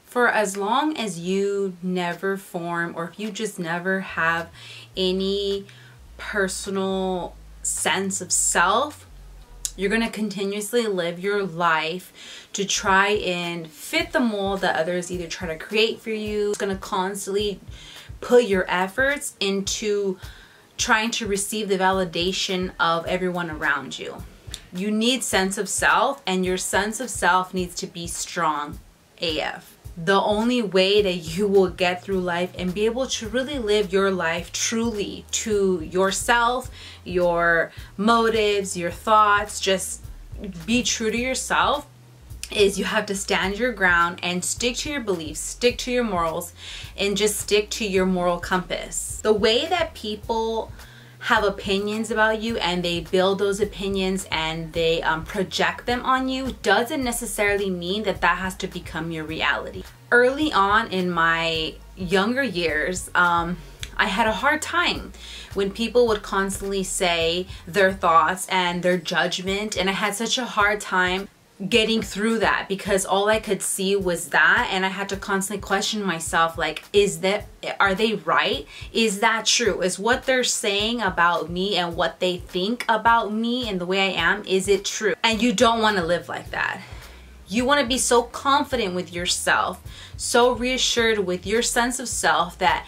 For as long as you never form, or if you just never have any personal sense of self, you're going to continuously live your life to try and fit the mold that others either try to create for you. It's going to constantly put your efforts into trying to receive the validation of everyone around you. You need sense of self, and your sense of self needs to be strong AF. The only way that you will get through life and be able to really live your life truly to yourself, your motives, your thoughts, just be true to yourself, is you have to stand your ground and stick to your beliefs, stick to your morals, and just stick to your moral compass. The way that people have opinions about you and they build those opinions and they project them on you doesn't necessarily mean that that has to become your reality. Early on in my younger years, I had a hard time when people would constantly say their thoughts and their judgment, and I had such a hard time getting through that because all I could see was that, and I had to constantly question myself, like, are they right? Is that true? Is what they're saying about me and what they think about me and the way I am, is it true? And you don't want to live like that. You want to be so confident with yourself, so reassured with your sense of self that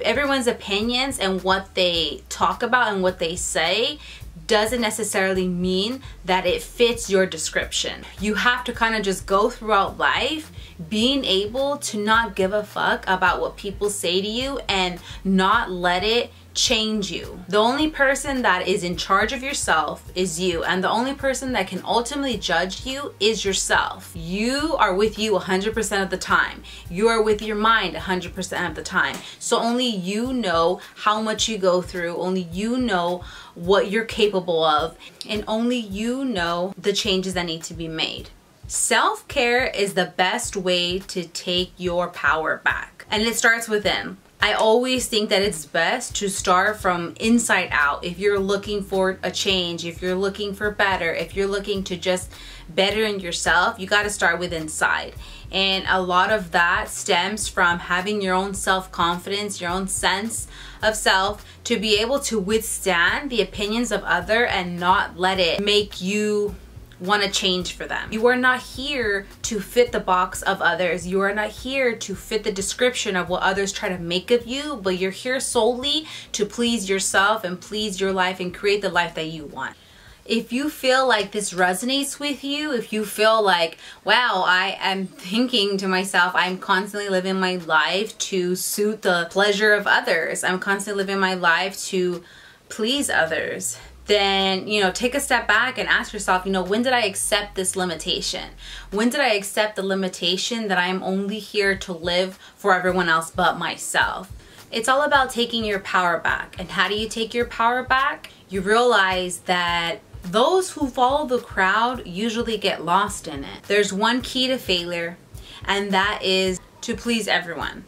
everyone's opinions and what they talk about and what they say doesn't necessarily mean that it fits your description. You have to kind of just go throughout life being able to not give a fuck about what people say to you and not let it change you. The only person that is in charge of yourself is you, and the only person that can ultimately judge you is yourself. You are with you 100% of the time. You are with your mind 100% of the time. So only you know how much you go through, only you know what you're capable of, and only you know the changes that need to be made. Self-care is the best way to take your power back, and it starts within. I always think that it's best to start from inside out. If you're looking for a change, if you're looking for better, if you're looking to just better in yourself, you got to start with inside. And a lot of that stems from having your own self-confidence, your own sense of self, to be able to withstand the opinions of others and not let it make you want to change for them. You are not here to fit the box of others. You are not here to fit the description of what others try to make of you, but you're here solely to please yourself and please your life and create the life that you want. If you feel like this resonates with you, if you feel like, wow, I am thinking to myself, I'm constantly living my life to suit the pleasure of others, I'm constantly living my life to please others, then, take a step back and ask yourself, when did I accept this limitation? When did I accept the limitation that I am only here to live for everyone else but myself? It's all about taking your power back. And how do you take your power back? You realize that those who follow the crowd usually get lost in it. There's one key to failure, and that is to please everyone.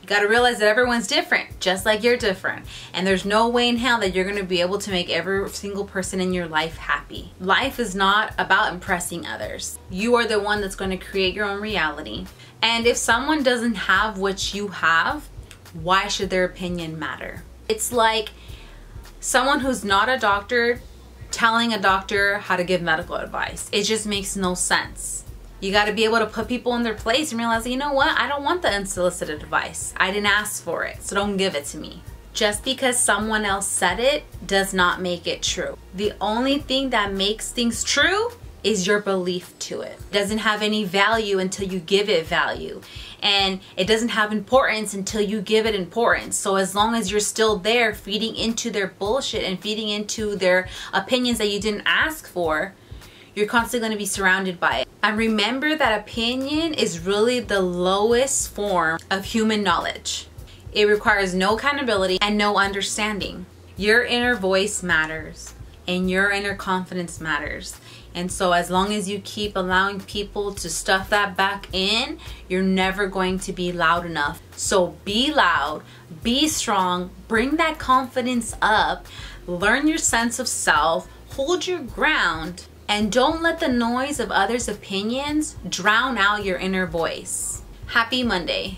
You gotta realize that everyone's different, just like you're different. And there's no way in hell that you're gonna be able to make every single person in your life happy. Life is not about impressing others. You are the one that's gonna create your own reality. And if someone doesn't have what you have, why should their opinion matter? It's like someone who's not a doctor telling a doctor how to give medical advice. It just makes no sense. You got to be able to put people in their place and realize, you know what? I don't want the unsolicited advice. I didn't ask for it, so don't give it to me. Just because someone else said it does not make it true. The only thing that makes things true is your belief to it. It doesn't have any value until you give it value. And it doesn't have importance until you give it importance. So as long as you're still there feeding into their bullshit and feeding into their opinions that you didn't ask for, you're constantly going to be surrounded by it. And remember that opinion is really the lowest form of human knowledge. It requires no accountability and no understanding. Your inner voice matters, and your inner confidence matters. And so as long as you keep allowing people to stuff that back in, you're never going to be loud enough. So be loud, be strong, bring that confidence up, learn your sense of self, hold your ground, and don't let the noise of others' opinions drown out your inner voice. Happy Monday.